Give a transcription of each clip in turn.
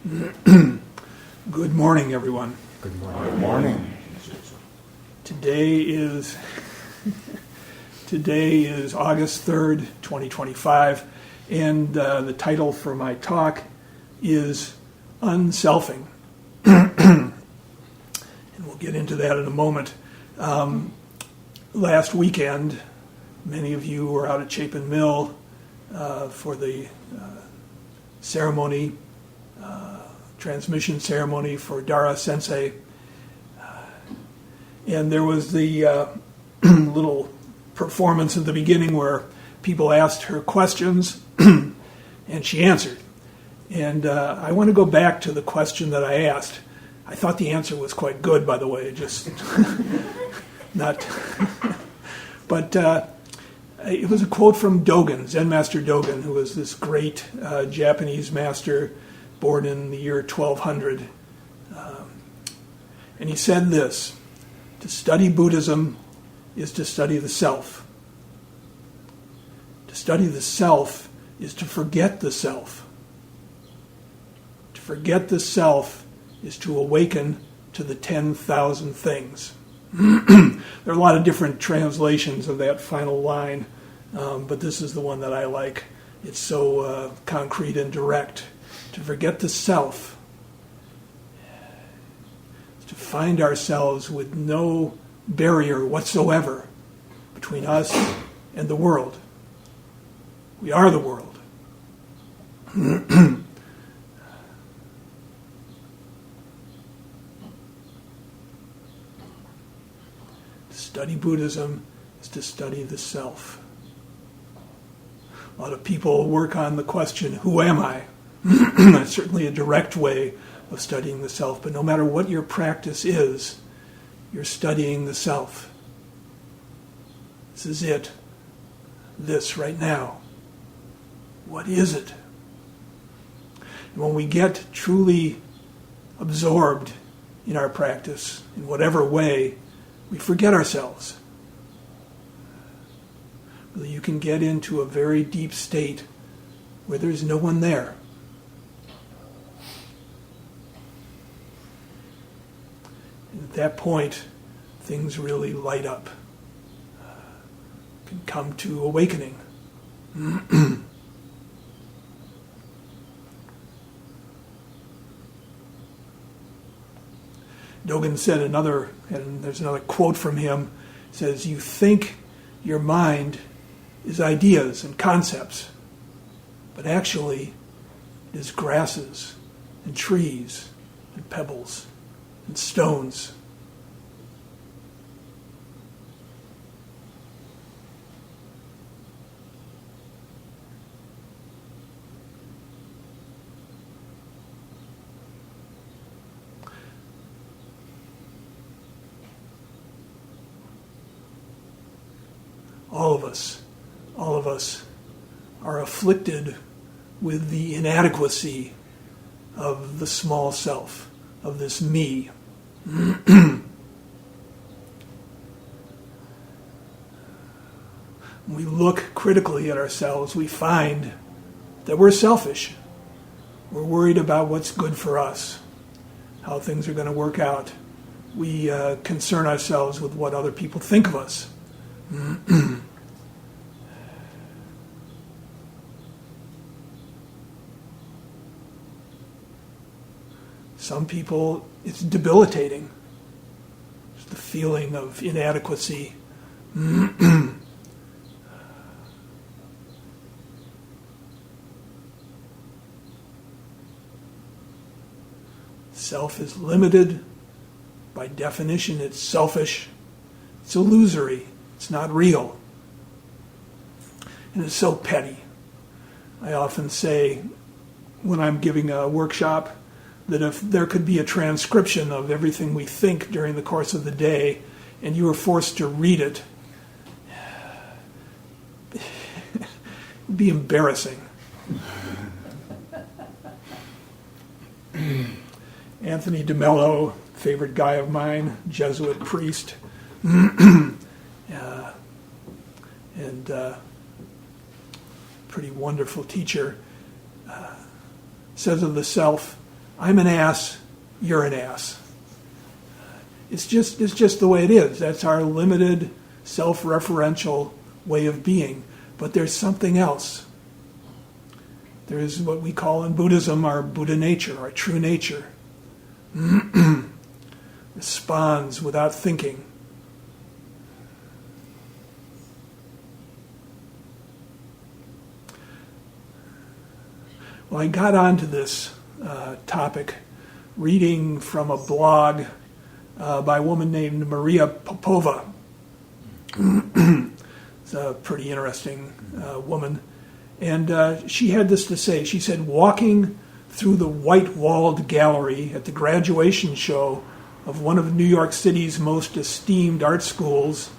Good morning, everyone. Good morning. Good morning. Today is August 3rd, 2025, and the title for my talk is Unselfing. And we'll get into that in a moment. Last weekend, many of you were out at Chapin Mill for the ceremony, transmission ceremony for Dara Sensei. And there was the little performance at the beginning where people asked her questions and she answered. And I want to go back to the question that I asked. I thought the answer was quite good, by the way, just not. But it was a quote from Dogen, Zen Master Dogen, who was this great Japanese master born in the year 1200. And he said this: to study Buddhism is to study the self. To study the self is to forget the self. To forget the self is to awaken to the 10,000 things. There are a lot of different translations of that final line, but this is the one that I like. It's so concrete and direct. To forget the self is to find ourselves with no barrier whatsoever between us and the world. We are the world. To study Buddhism is to study the self. A lot of people work on the question, who am I? That's certainly a direct way of studying the self, but no matter what your practice is, you're studying the self. This is it. This right now. What is it? And when we get truly absorbed in our practice, in whatever way, we forget ourselves. You can get into a very deep state where there's no one there. And at that point, things really light up. Can come to awakening. Dogen said and there's another quote from him, says, you think your mind is ideas and concepts, but actually it is grasses and trees and pebbles and stones. All of us are afflicted with the inadequacy of the small self, of this me. When we look critically at ourselves, we find that we're selfish. We're worried about what's good for us, how things are going to work out. We concern ourselves with what other people think of us. Some people, it's debilitating. It's the feeling of inadequacy. Self is limited. By definition, it's selfish. It's illusory. It's not real. And it's so petty. I often say when I'm giving a workshop that if there could be a transcription of everything we think during the course of the day and you were forced to read it, it'd be embarrassing. Anthony DeMello, favorite guy of mine, Jesuit priest, and pretty wonderful teacher, says of the self, I'm an ass, you're an ass. It's just the way it is. That's our limited, self-referential way of being. But there's something else. There's what we call in Buddhism our Buddha nature, our true nature. Responds without thinking. Well, I got onto this topic reading from a blog by a woman named Maria Popova. It's a pretty interesting woman. And she had this to say. She said, walking through the white-walled gallery at the graduation show of one of New York City's most esteemed art schools,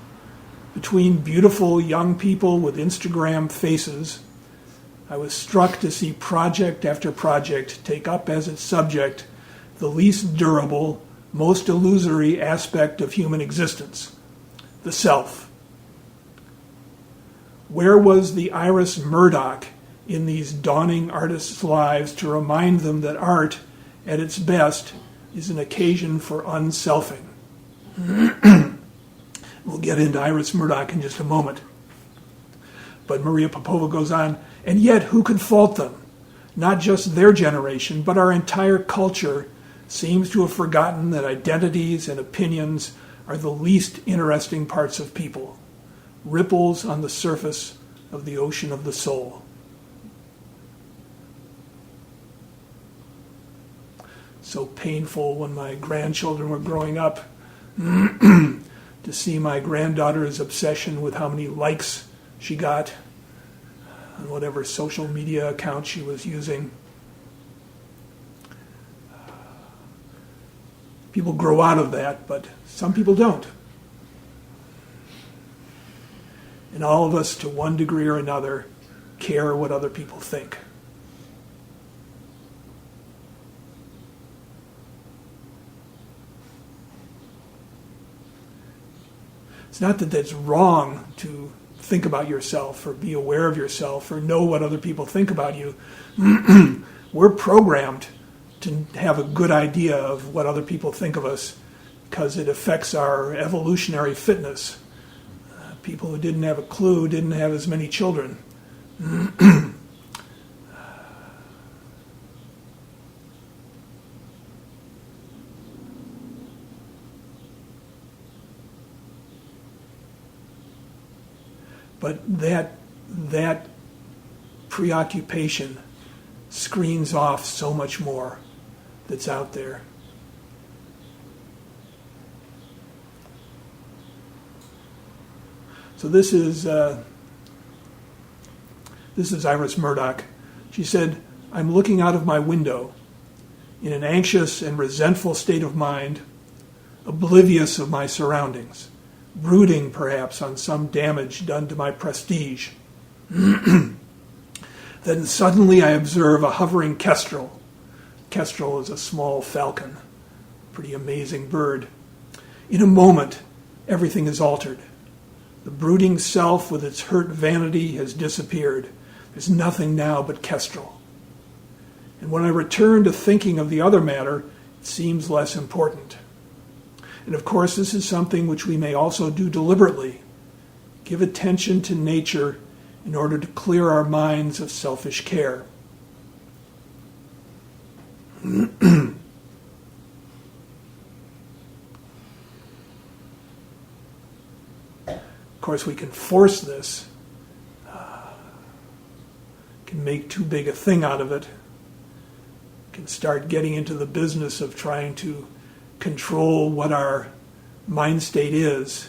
between beautiful young people with Instagram faces, I was struck to see project after project take up as its subject the least durable, most illusory aspect of human existence, the self. Where was the Iris Murdoch in these dawning artists' lives to remind them that art, at its best, is an occasion for unselfing? We'll get into Iris Murdoch in just a moment. But Maria Popova goes on, and yet who could fault them? Not just their generation, but our entire culture seems to have forgotten that identities and opinions are the least interesting parts of people, ripples on the surface of the ocean of the soul. So painful when my grandchildren were growing up to see my granddaughter's obsession with how many likes she got on whatever social media account she was using. People grow out of that, but some people don't. And all of us, to one degree or another, care what other people think. It's not that that's wrong to think about yourself or be aware of yourself or know what other people think about you. We're programmed to have a good idea of what other people think of us because it affects our evolutionary fitness. People who didn't have a clue didn't have as many children. But that preoccupation screens off so much more that's out there. So this is Iris Murdoch. She said, "I'm looking out of my window in an anxious and resentful state of mind, oblivious of my surroundings, brooding perhaps on some damage done to my prestige. Then suddenly I observe a hovering kestrel. Kestrel is a small falcon, pretty amazing bird. In a moment, everything is altered. The brooding self with its hurt vanity has disappeared. There's nothing now but kestrel. And when I return to thinking of the other matter, it seems less important. And of course, this is something which we may also do deliberately. Give attention to nature in order to clear our minds of selfish care." Of course, we can force this, can make too big a thing out of it, can start getting into the business of trying to control what our mind state is.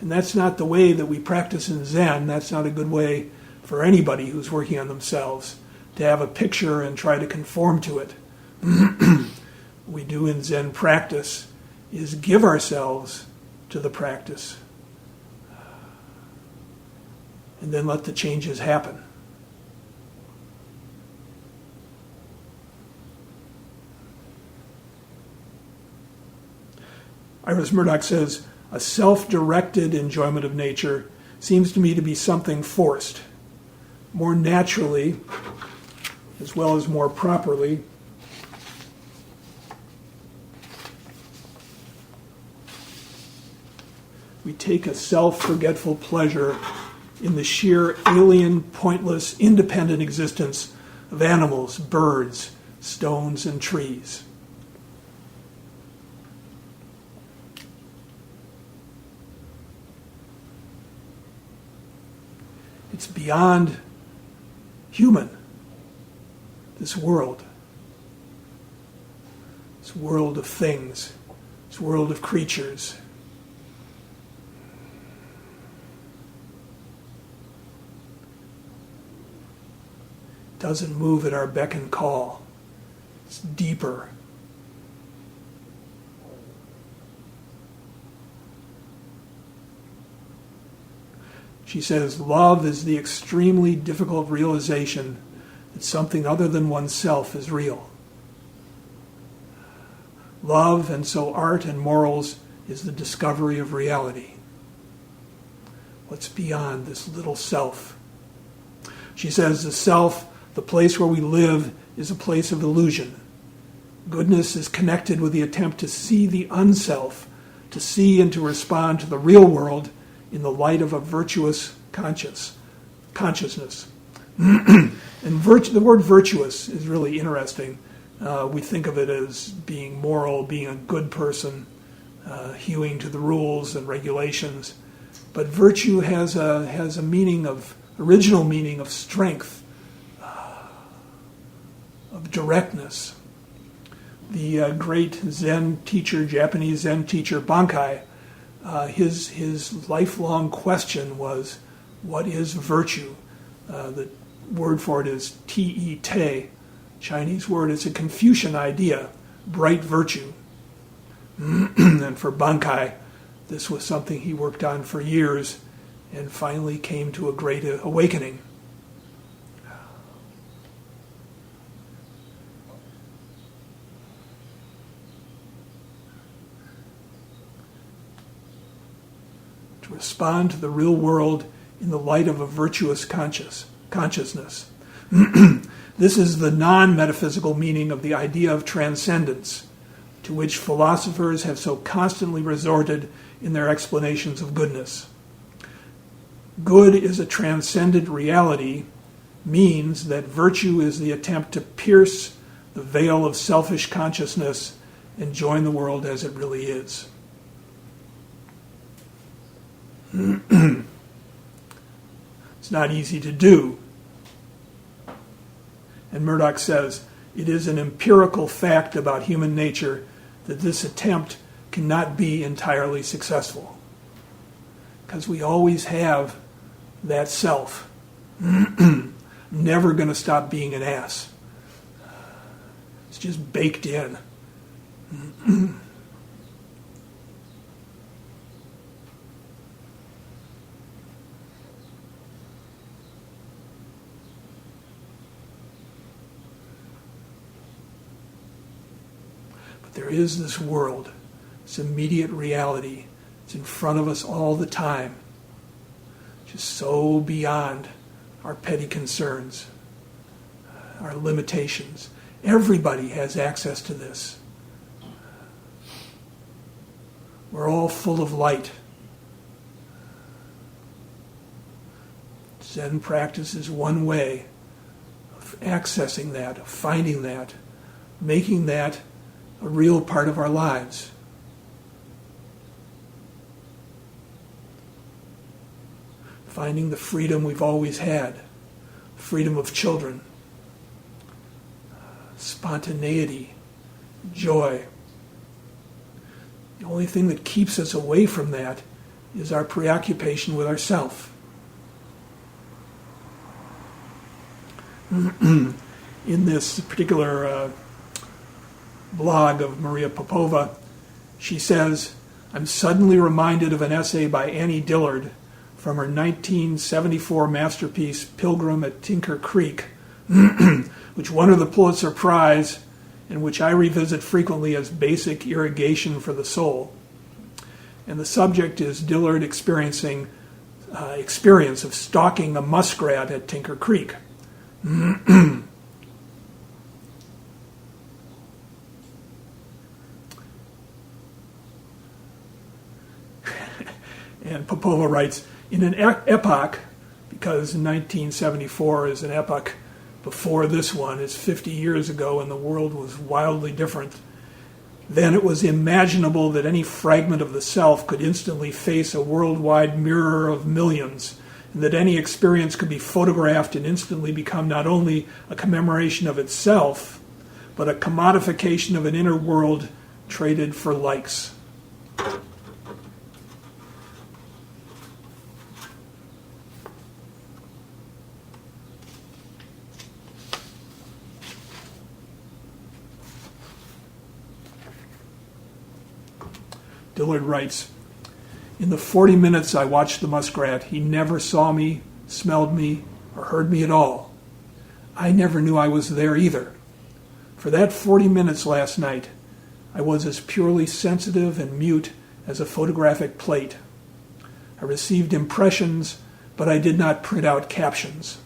And that's not the way that we practice in Zen. That's not a good way for anybody who's working on themselves to have a picture and try to conform to it. What we do in Zen practice is give ourselves to the practice and then let the changes happen. Iris Murdoch says, "A self-directed enjoyment of nature seems to me to be something forced. More naturally, as well as more properly, We take a self-forgetful pleasure in the sheer alien, pointless, independent existence of animals, birds, stones, and trees. It's beyond human, this world of things, this world of creatures. It doesn't move at our beck and call. It's deeper. She says, love is the extremely difficult realization that something other than oneself is real. Love, and so art and morals, is the discovery of reality. What's beyond this little self? She says the self, the place where we live, is a place of illusion. Goodness is connected with the attempt to see the unself, to see and to respond to the real world in the light of a virtuous consciousness. And the word virtuous is really interesting. We think of it as being moral, being a good person, hewing to the rules and regulations. But virtue has a meaning of, original meaning of strength, of directness. The great Zen teacher, Japanese Zen teacher Bankai, his lifelong question was, what is virtue? The word for it is te, Chinese word. It's a Confucian idea, bright virtue. And for Bankai, this was something he worked on for years and finally came to a great awakening. To respond to the real world in the light of a virtuous consciousness. This is the non-metaphysical meaning of the idea of transcendence, to which philosophers have so constantly resorted in their explanations of goodness. Good is a transcendent reality means that virtue is the attempt to pierce the veil of selfish consciousness and join the world as it really is. It's not easy to do. And Murdoch says, it is an empirical fact about human nature that this attempt cannot be entirely successful. Because we always have that self. Never going to stop being an ass. It's just baked in. There is this world, this immediate reality. It's in front of us all the time. Just so beyond our petty concerns, our limitations. Everybody has access to this. We're all full of light. Zen practice is one way of accessing that, of finding that, making that a real part of our lives. Finding the freedom we've always had, freedom of children, spontaneity, joy. The only thing that keeps us away from that is our preoccupation with ourself. In this particular blog of Maria Popova, she says, I'm suddenly reminded of an essay by Annie Dillard from her 1974 masterpiece, Pilgrim at Tinker Creek, which won her the Pulitzer Prize and which I revisit frequently as basic irrigation for the soul. And the subject is Dillard experience of stalking a muskrat at Tinker Creek. And Popova writes, in an epoch, because 1974 is an epoch before this one, it's 50 years ago and the world was wildly different, then it was imaginable that any fragment of the self could instantly face a worldwide mirror of millions, and that any experience could be photographed and instantly become not only a commemoration of itself, but a commodification of an inner world traded for likes. Dillard writes, in the 40 minutes I watched the muskrat, he never saw me, smelled me, or heard me at all. I never knew I was there either. For that 40 minutes last night, I was as purely sensitive and mute as a photographic plate. I received impressions, but I did not print out captions.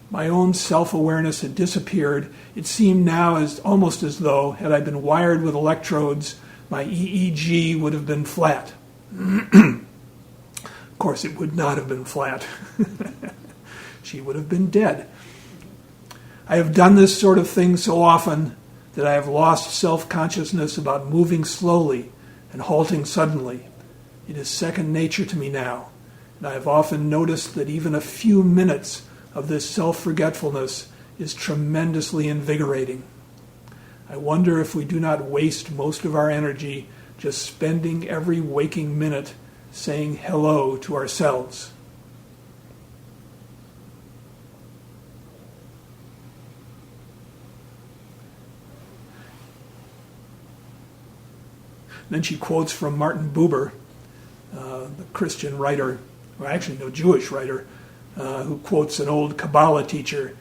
My own self-awareness had disappeared. It seemed now almost as though, had I been wired with electrodes, my EEG would have been flat. Of course, it would not have been flat. She would have been dead. I have done this sort of thing so often that I have lost self-consciousness about moving slowly and halting suddenly. It is second nature to me now, and I have often noticed that even a few minutes of this self-forgetfulness is tremendously invigorating. I wonder if we do not waste most of our energy just spending every waking minute saying hello to ourselves. Then she quotes from Martin Buber, the Christian writer, or actually no, Jewish writer, who quotes an old Kabbalah teacher,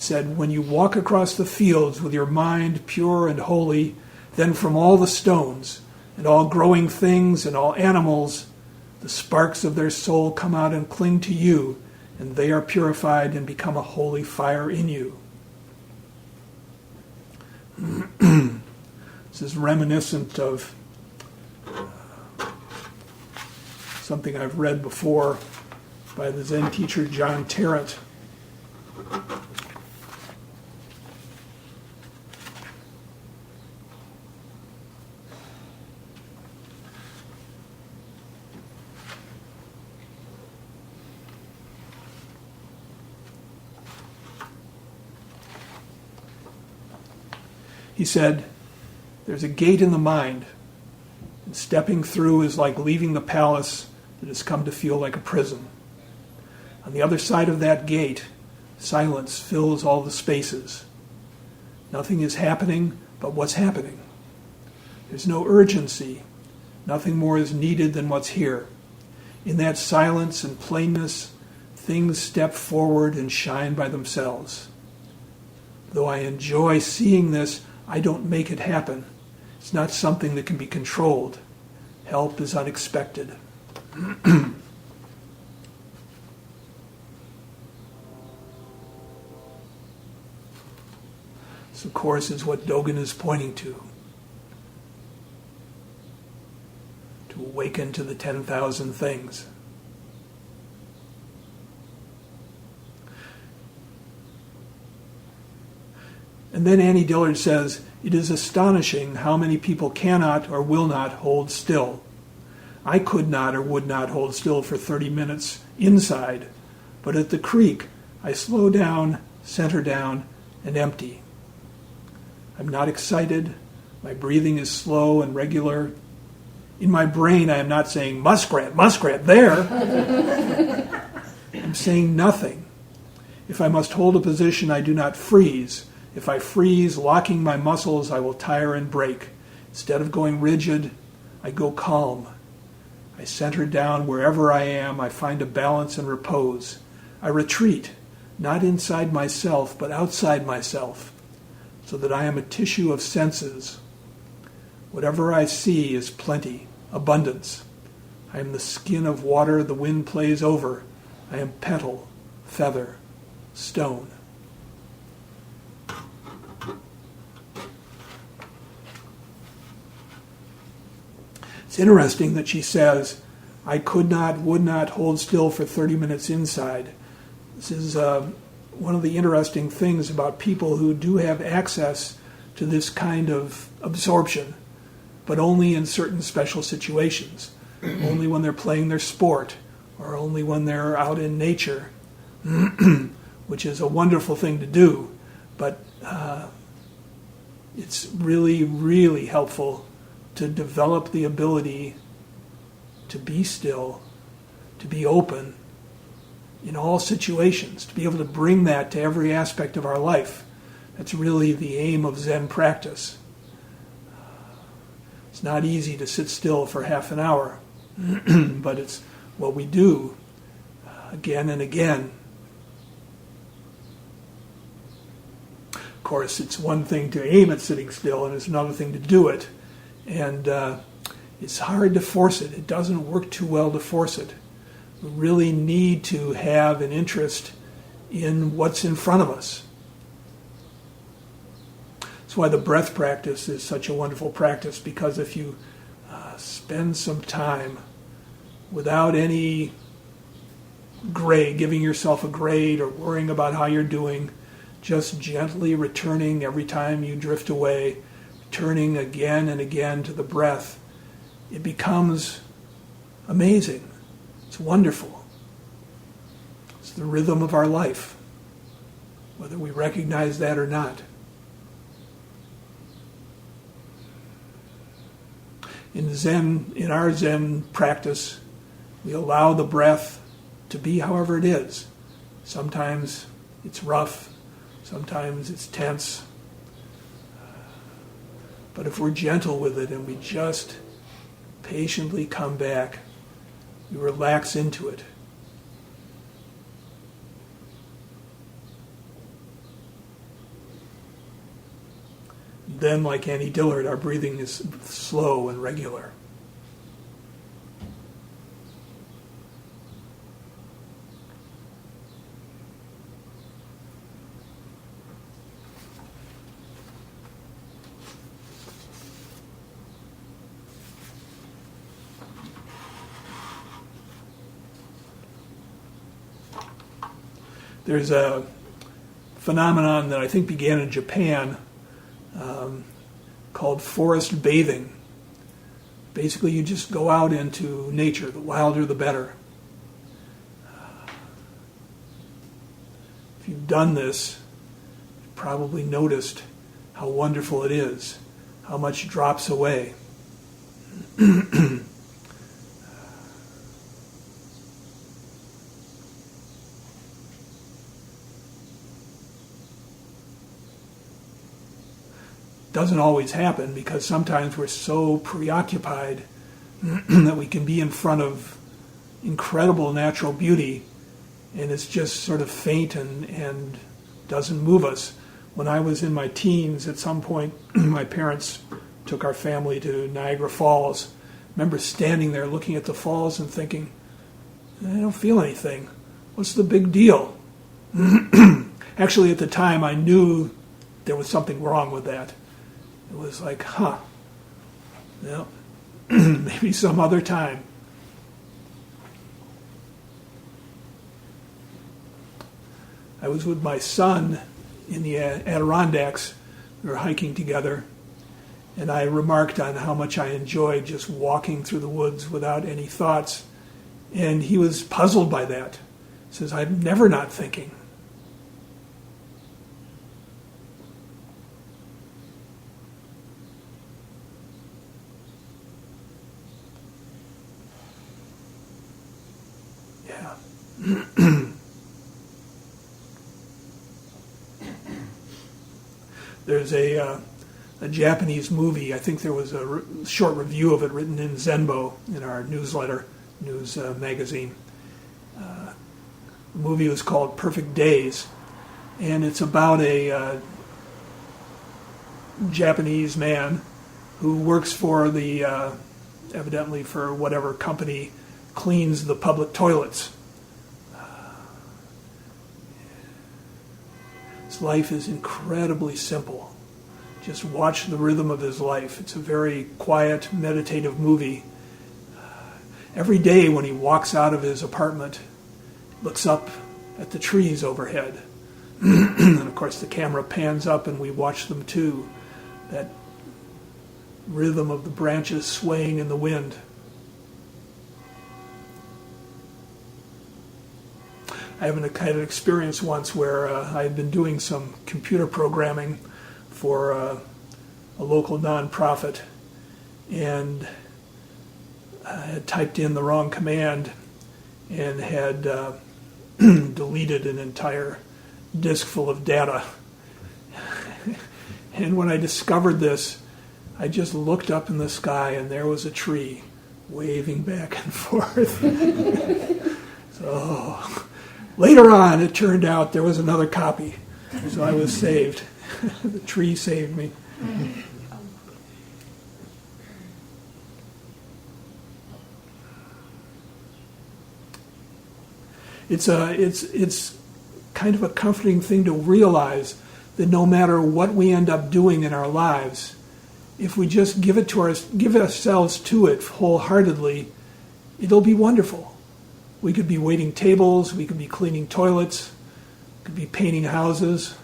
said, when you walk across the fields with your mind pure and holy, then from all the stones and all growing things and all animals, the sparks of their soul come out and cling to you, and they are purified and become a holy fire in you. This is reminiscent of something I've read before by the Zen teacher John Tarrant. He said, there's a gate in the mind, and stepping through is like leaving the palace that has come to feel like a prison. On the other side of that gate, silence fills all the spaces. Nothing is happening but what's happening. There's no urgency. Nothing more is needed than what's here. In that silence and plainness, things step forward and shine by themselves. Though I enjoy seeing this, I don't make it happen. It's not something that can be controlled. Help is unexpected. This, of course, is what Dogen is pointing to awaken to the 10,000 things. And then Annie Dillard says, it is astonishing how many people cannot or will not hold still. I could not or would not hold still for 30 minutes inside, but at the creek I slow down, center down, and empty. I'm not excited. My breathing is slow and regular. In my brain I am not saying, muskrat, muskrat, there. I'm saying nothing. If I must hold a position, I do not freeze. If I freeze, locking my muscles, I will tire and break. Instead of going rigid, I go calm. I center down wherever I am. I find a balance and repose. I retreat, not inside myself, but outside myself, so that I am a tissue of senses. Whatever I see is plenty, abundance. I am the skin of water the wind plays over. I am petal, feather, stone. It's interesting that she says, I would not hold still for 30 minutes inside. This is one of the interesting things about people who do have access to this kind of absorption, but only in certain special situations, only when they're playing their sport, or only when they're out in nature, which is a wonderful thing to do, but it's really, really helpful to develop the ability to be still, to be open in all situations, to be able to bring that to every aspect of our life. That's really the aim of Zen practice. It's not easy to sit still for half an hour, but it's what we do again and again. Of course, it's one thing to aim at sitting still, and it's another thing to do it. And it's hard to force it. It doesn't work too well to force it. We really need to have an interest in what's in front of us. That's why the breath practice is such a wonderful practice, because if you spend some time without any giving yourself a grade or worrying about how you're doing, just gently returning every time you drift away, returning again and again to the breath, it becomes amazing. It's wonderful. It's the rhythm of our life, whether we recognize that or not. In our Zen practice, we allow the breath to be however it is. Sometimes it's rough, sometimes it's tense. But if we're gentle with it and we just patiently come back, we relax into it. Then, like Annie Dillard, our breathing is slow and regular. There's a phenomenon that I think began in Japan called forest bathing. Basically, you just go out into nature. The wilder, the better. If you've done this, you've probably noticed how wonderful it is, how much drops away. Doesn't always happen, because sometimes we're so preoccupied that we can be in front of incredible natural beauty and it's just sort of faint and doesn't move us. When I was in my teens, at some point, my parents took our family to Niagara Falls. I remember standing there looking at the falls and thinking, I don't feel anything. What's the big deal? Actually, at the time, I knew there was something wrong with that. It was like, well, maybe some other time. I was with my son in the Adirondacks. We were hiking together, and I remarked on how much I enjoyed just walking through the woods without any thoughts. And he was puzzled by that. He says, I'm never not thinking. There's a Japanese movie. I think there was a short review of it written in Zenbo in our newsletter, news magazine. The movie was called Perfect Days, and it's about a Japanese man who works for the, evidently for whatever company cleans the public toilets. His life is incredibly simple. Just watch the rhythm of his life. It's a very quiet, meditative movie. every day when he walks out of his apartment, looks up at the trees overhead. And of course the camera pans up and we watch them too. That rhythm of the branches swaying in the wind. I had an experience once where I had been doing some computer programming for a local nonprofit, and I had typed in the wrong command and had deleted an entire disk full of data. And when I discovered this, I just looked up in the sky and there was a tree waving back and forth. So later on, it turned out there was another copy, so I was saved. The tree saved me. It's kind of a comforting thing to realize that no matter what we end up doing in our lives, if we just give ourselves to it wholeheartedly, it'll be wonderful. We could be waiting tables, we could be cleaning toilets, we could be painting houses.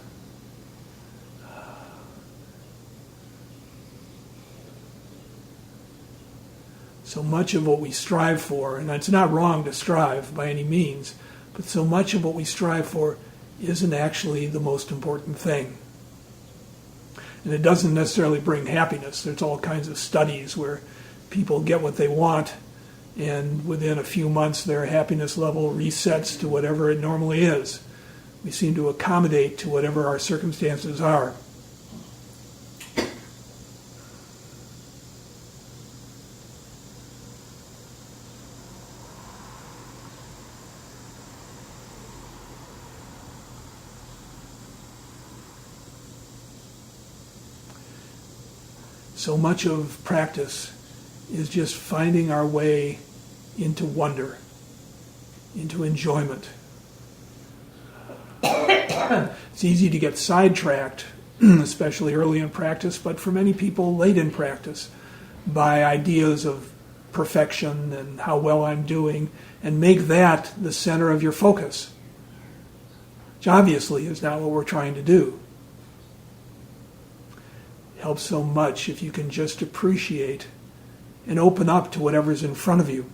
So much of what we strive for, and it's not wrong to strive by any means, but so much of what we strive for isn't actually the most important thing. And it doesn't necessarily bring happiness. There's all kinds of studies where people get what they want, and within a few months their happiness level resets to whatever it normally is. We seem to accommodate to whatever our circumstances are. So much of practice is just finding our way into wonder, into enjoyment. It's easy to get sidetracked, especially early in practice, but for many people late in practice, by ideas of perfection and how well I'm doing, and make that the center of your focus, which obviously is not what we're trying to do. Helps so much if you can just appreciate and open up to whatever's in front of you.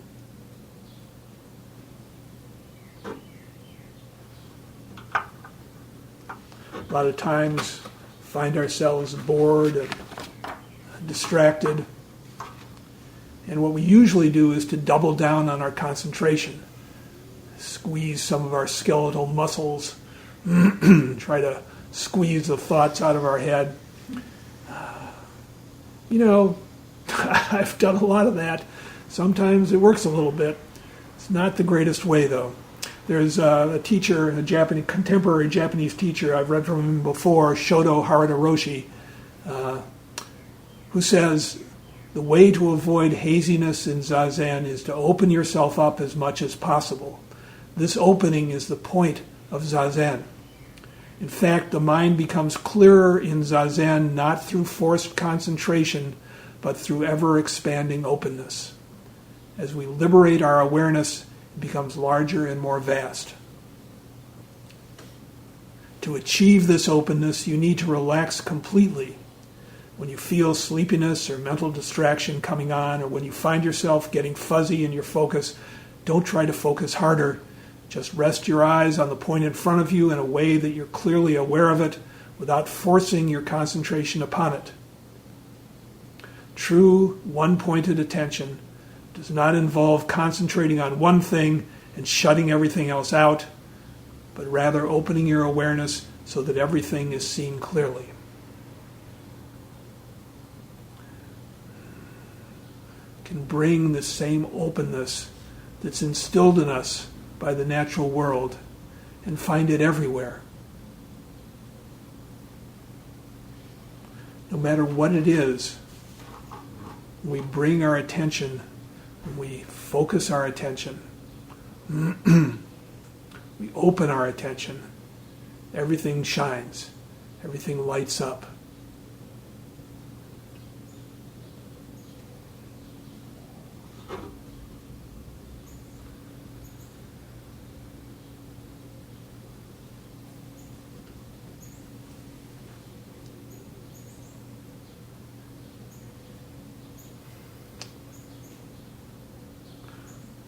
A lot of times find ourselves bored and distracted, and what we usually do is to double down on our concentration, squeeze some of our skeletal muscles, try to squeeze the thoughts out of our head. I've done a lot of that. Sometimes it works a little bit. It's not the greatest way, though. There's a teacher, contemporary Japanese teacher, I've read from him before, Shodo Harada Roshi, who says, the way to avoid haziness in Zazen is to open yourself up as much as possible. This opening is the point of Zazen. In fact, the mind becomes clearer in Zazen not through forced concentration, but through ever-expanding openness. As we liberate our awareness, it becomes larger and more vast. To achieve this openness, you need to relax completely. When you feel sleepiness or mental distraction coming on, or when you find yourself getting fuzzy in your focus, don't try to focus harder. Just rest your eyes on the point in front of you in a way that you're clearly aware of it without forcing your concentration upon it. True one-pointed attention does not involve concentrating on one thing and shutting everything else out, but rather opening your awareness so that everything is seen clearly. Can bring the same openness that's instilled in us by the natural world and find it everywhere. No matter what it is, we bring our attention, we focus our attention, we open our attention, everything shines, everything lights up.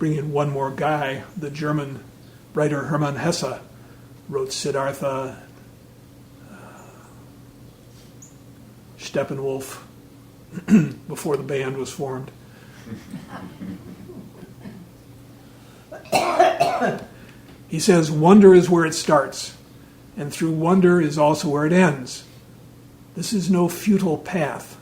bring in one more guy. The German writer Hermann Hesse wrote Siddhartha, Steppenwolf, before the band was formed. He says, wonder is where it starts, and through wonder is also where it ends. This is no futile path,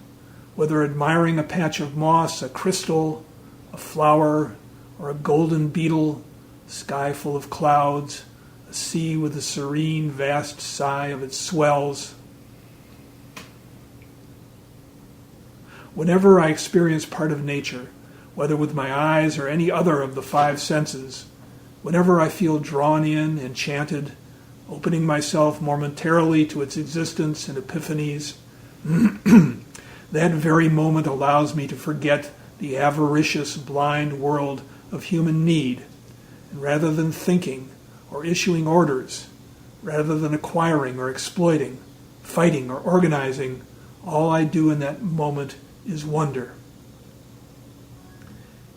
whether admiring a patch of moss, a crystal, a flower, or a golden beetle, sky full of clouds, a sea with the serene, vast sigh of its swells. Whenever I experience part of nature, whether with my eyes or any other of the five senses, whenever I feel drawn in, enchanted, opening myself momentarily to its existence and epiphanies, that very moment allows me to forget the avaricious, blind world of human need, and rather than thinking or issuing orders, rather than acquiring or exploiting, fighting or organizing, all I do in that moment is wonder.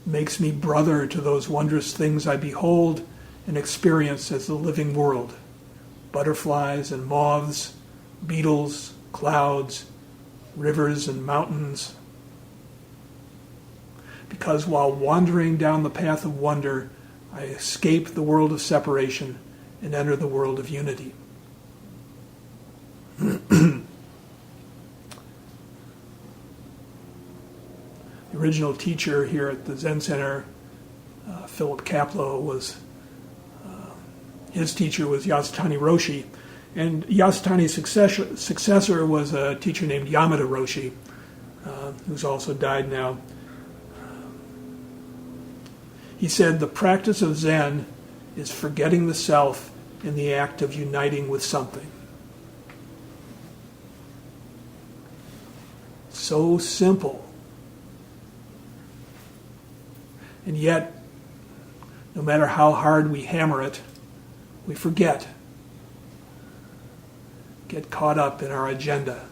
It makes me brother to those wondrous things I behold and experience as the living world. Butterflies and moths, beetles, clouds, rivers and mountains. Because while wandering down the path of wonder, I escape the world of separation and enter the world of unity. The original teacher here at the Zen Center, Philip Kapleau, was his teacher was Yasutani Roshi, and Yasutani's successor was a teacher named Yamada Roshi, who's also died now. He said, the practice of Zen is forgetting the self in the act of uniting with something. So simple. And yet, no matter how hard we hammer it, we forget. Get caught up in our agenda.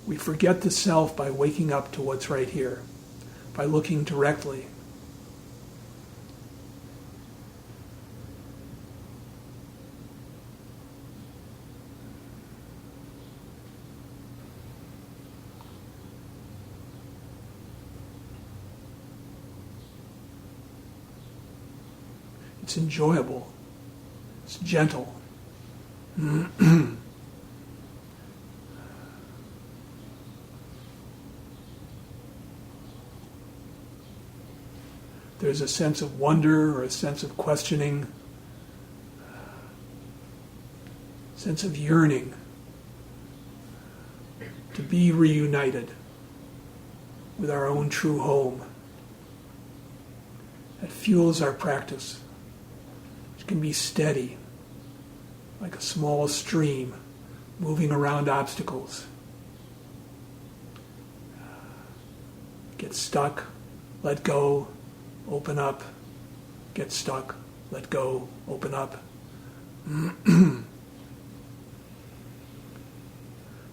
We forget the self by waking up to what's right here, by looking directly. It's enjoyable. It's gentle. There's a sense of wonder or a sense of questioning, a sense of yearning to be reunited with our own true home. That fuels our practice. It can be steady, like a small stream moving around obstacles. Get stuck, let go, open up, get stuck, let go, open up.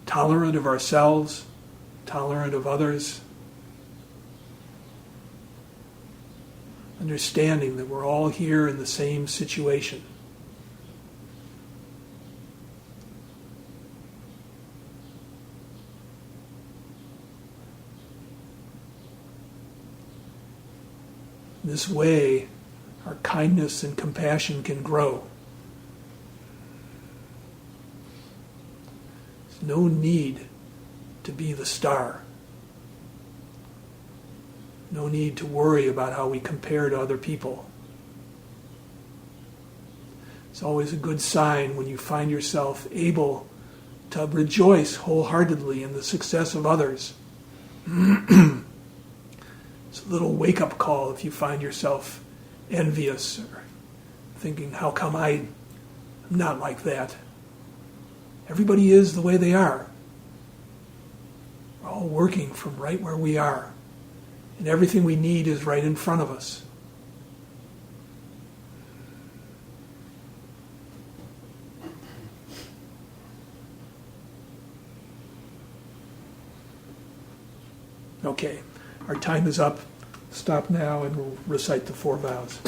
Tolerant of ourselves, tolerant of others. Understanding that we're all here in the same situation. This way, our kindness and compassion can grow. There's no need to be the star. No need to worry about how we compare to other people. It's always a good sign when you find yourself able to rejoice wholeheartedly in the success of others. It's a little wake-up call if you find yourself envious or thinking, how come I'm not like that? Everybody is the way they are. We're all working from right where we are. And everything we need is right in front of us. Okay, our time is up. Stop now and we'll recite the 4 vows.